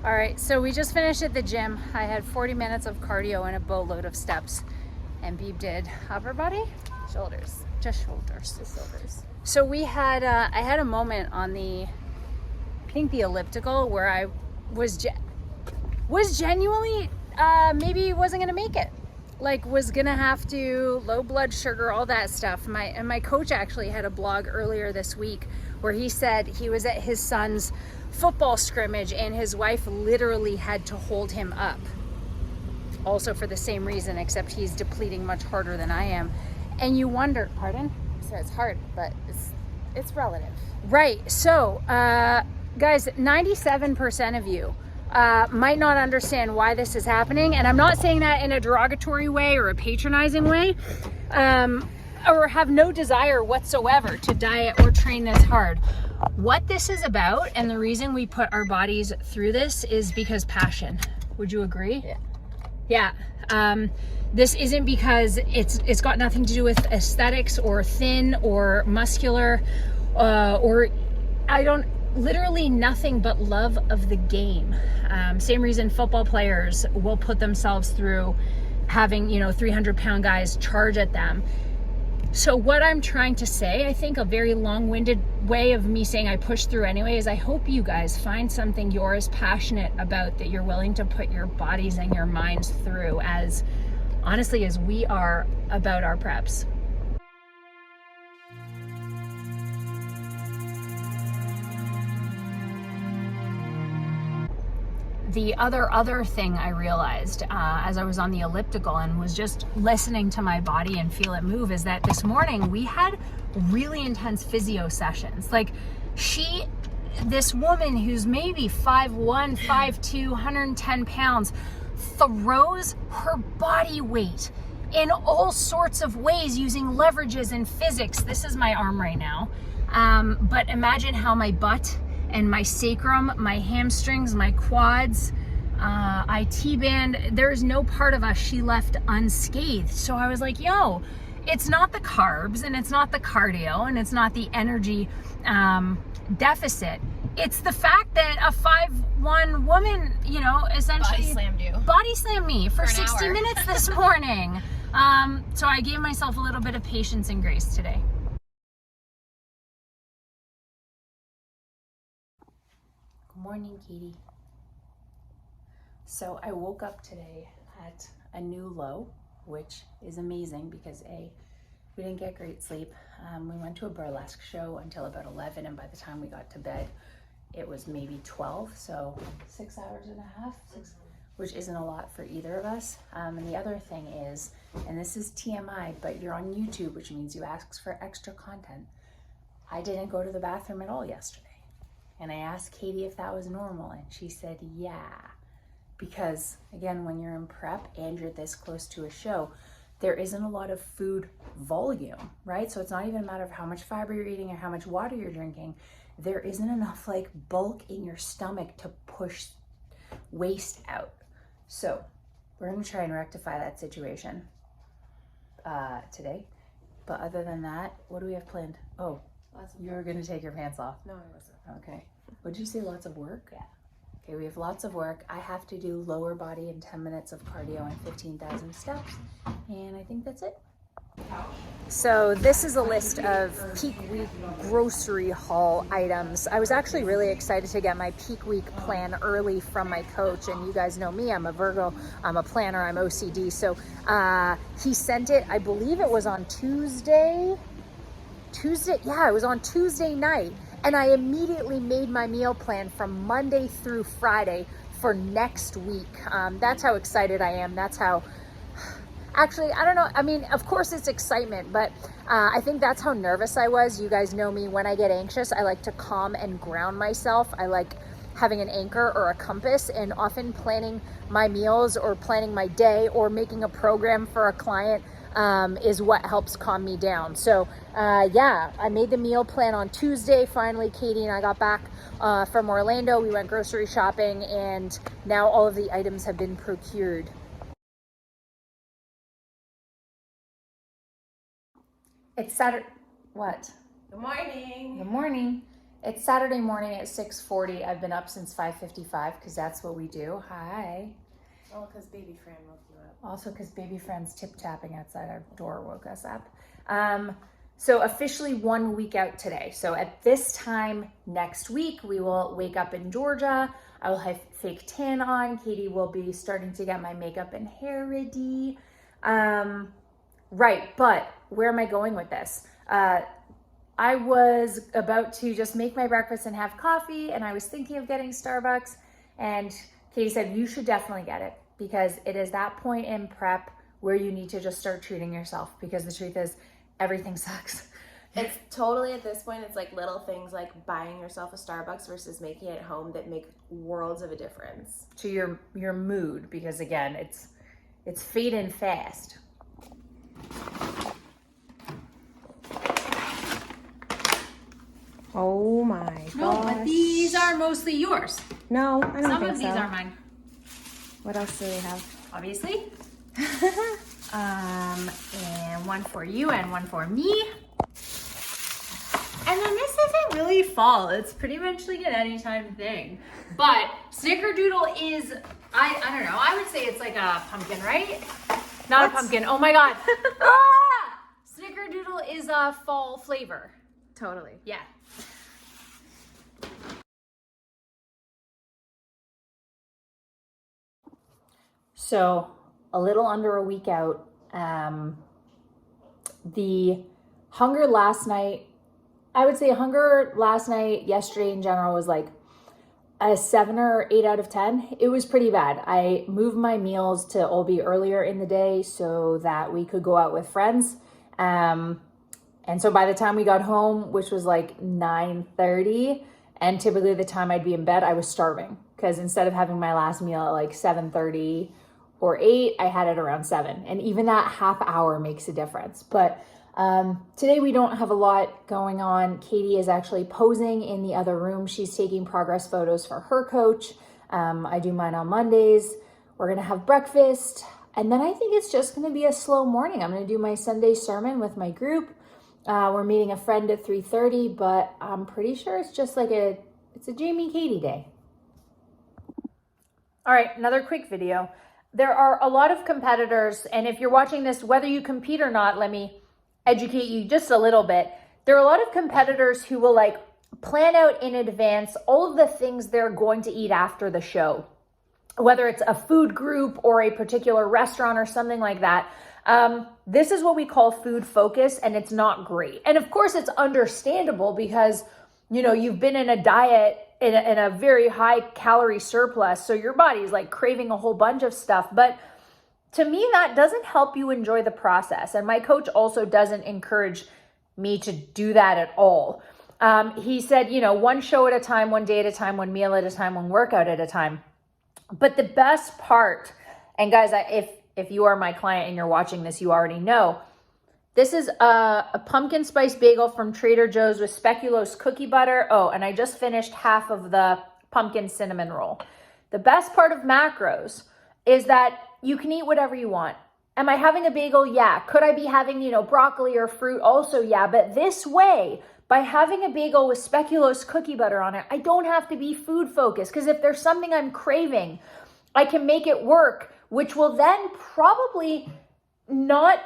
All right, so we just finished at the gym. I had 40 minutes of cardio and a boatload of steps. And Beeb did upper body? Shoulders. Just shoulders. Just shoulders. So we had, I had a moment on the, I think the elliptical, where I was genuinely, maybe wasn't gonna make it. Like, was gonna have to low blood sugar, all that stuff. My coach actually had a blog earlier this week where he said he was at his son's football scrimmage and his wife literally had to hold him up. Also for the same reason, except he's depleting much harder than I am. And you wonder, pardon? So it's hard, but it's relative. Right. So, guys, 97% of you might not understand why this is happening. And I'm not saying that in a derogatory way or a patronizing way, or have no desire whatsoever to diet or train this hard. What this is about, and the reason we put our bodies through this, is because passion. Would you agree? Yeah. Yeah. This isn't because it's got nothing to do with aesthetics or thin or muscular, or literally nothing but love of the game. Same reason football players will put themselves through having, 300-pound guys charge at them. So what I'm trying to say, I think a very long-winded way of me saying I push through anyway, is I hope you guys find something you're as passionate about, that you're willing to put your bodies and your minds through, as honestly as we are about our preps. The other thing I realized as I was on the elliptical and was just listening to my body and feel it move, is that this morning we had really intense physio sessions. Like, this woman who's maybe 5'1", 5'2", 110 pounds, throws her body weight in all sorts of ways using leverages and physics. This is my arm right now. But imagine how my butt and my sacrum, my hamstrings, my quads, I T-band, there's no part of us she left unscathed. So I was like, yo, it's not the carbs and it's not the cardio and it's not the energy deficit. It's the fact that a 5'1" woman, essentially body slammed me for 60 minutes this morning. So I gave myself a little bit of patience and grace today. Good morning, Katie. So I woke up today at a new low, which is amazing because we didn't get great sleep. We went to a burlesque show until about 11, and by the time we got to bed, it was maybe 12, so 6 hours and a half, which isn't a lot for either of us. And the other thing is, and this is TMI, but you're on YouTube, which means you ask for extra content. I didn't go to the bathroom at all yesterday. And I asked Katie if that was normal, and she said, yeah. Because again, when you're in prep and you're this close to a show, there isn't a lot of food volume, right? So it's not even a matter of how much fiber you're eating or how much water you're drinking. There isn't enough bulk in your stomach to push waste out. So we're gonna try and rectify that situation today. But other than that, what do we have planned? Oh, you're gonna take your pants off. No, I wasn't. Okay. Would you say lots of work? Yeah. Okay, we have lots of work. I have to do lower body in 10 minutes of cardio and 15,000 steps. And I think that's it. So this is a list of peak week grocery haul items. I was actually really excited to get my peak week plan early from my coach. And you guys know me, I'm a Virgo, I'm a planner, I'm OCD. So he sent it, I believe it was on Tuesday. Yeah, it was on Tuesday night. And I immediately made my meal plan from Monday through Friday for next week. That's how excited I am. That's how, actually, I don't know. I mean, of course it's excitement, but I think that's how nervous I was. You guys know me, when I get anxious, I like to calm and ground myself. I like having an anchor or a compass, and often planning my meals or planning my day or making a program for a client is what helps calm me down. So yeah, I made the meal plan on Tuesday. Finally, Katie and I got back from Orlando. We went grocery shopping, and now all of the items have been procured. It's Saturday. What? Good morning. Good morning. It's Saturday morning at 6:40. I've been up since 5:55 because that's what we do. Hi. Oh, because baby Fran woke you up. Also because baby Fran's tip-tapping outside our door woke us up. So officially 1 week out today. So at this time next week, we will wake up in Georgia. I will have fake tan on. Katie will be starting to get my makeup and hair ready. Right, but where am I going with this? I was about to just make my breakfast and have coffee, and I was thinking of getting Starbucks, and Katie said, you should definitely get it because it is that point in prep where you need to just start treating yourself, because the truth is everything sucks. It's totally, at this point, it's like little things like buying yourself a Starbucks versus making it at home that make worlds of a difference. To your mood, because again, it's fading fast. Oh my gosh. No, but these are mostly yours. No, I don't Some think of these so. are mine, What else do we have? obviously. And one for you and one for me. And then this isn't really fall. It's pretty much like an anytime thing. But Snickerdoodle is, I don't know, I would say it's like a pumpkin, right? Not a pumpkin. Oh my God. Snickerdoodle is a fall flavor. Totally. Yeah. So a little under a week out. The hunger last night, I would say hunger last night, yesterday in general, was like a 7 or 8 out of 10. It was pretty bad. I moved my meals to all be earlier in the day so that we could go out with friends. And so by the time we got home, which was like 9:30, and typically the time I'd be in bed, I was starving, because instead of having my last meal at like 7:30 or 8, I had it around 7. And even that half hour makes a difference. But today we don't have a lot going on. Katie is actually posing in the other room. She's taking progress photos for her coach. I do mine on Mondays. We're going to have breakfast. And then I think it's just going to be a slow morning. I'm going to do my Sunday sermon with my group. We're meeting a friend at 3:30, but I'm pretty sure it's just like it's a Jamie Katie day. All right, another quick video. There are a lot of competitors, and if you're watching this, whether you compete or not, let me educate you just a little bit. There are a lot of competitors who will like plan out in advance all of the things they're going to eat after the show, whether it's a food group or a particular restaurant or something like that. This is what we call food focus, and it's not great. And of course it's understandable because, you know, you've been in a diet in a very high calorie surplus. So your body's like craving a whole bunch of stuff. But to me, that doesn't help you enjoy the process. And my coach also doesn't encourage me to do that at all. He said, you know, one show at a time, one day at a time, one meal at a time, one workout at a time. But the best part, and guys, if you are my client and you're watching this, you already know, this is a pumpkin spice bagel from Trader Joe's with speculoos cookie butter. Oh, and I just finished half of the pumpkin cinnamon roll. The best part of macros is that you can eat whatever you want. Am I having a bagel? Yeah. Could I be having, you know, broccoli or fruit? Also, yeah. But this way, by having a bagel with speculoos cookie butter on it, I don't have to be food focused, because if there's something I'm craving, I can make it work, which will then probably not,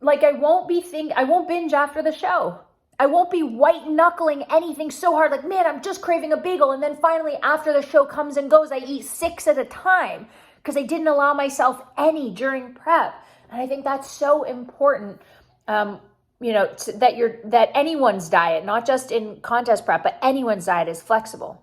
like, I won't binge after the show. I won't be white knuckling anything so hard, like, man, I'm just craving a bagel. And then finally, after the show comes and goes, I eat 6 at a time because I didn't allow myself any during prep. And I think that's so important, you know, that anyone's diet, not just in contest prep, but anyone's diet is flexible.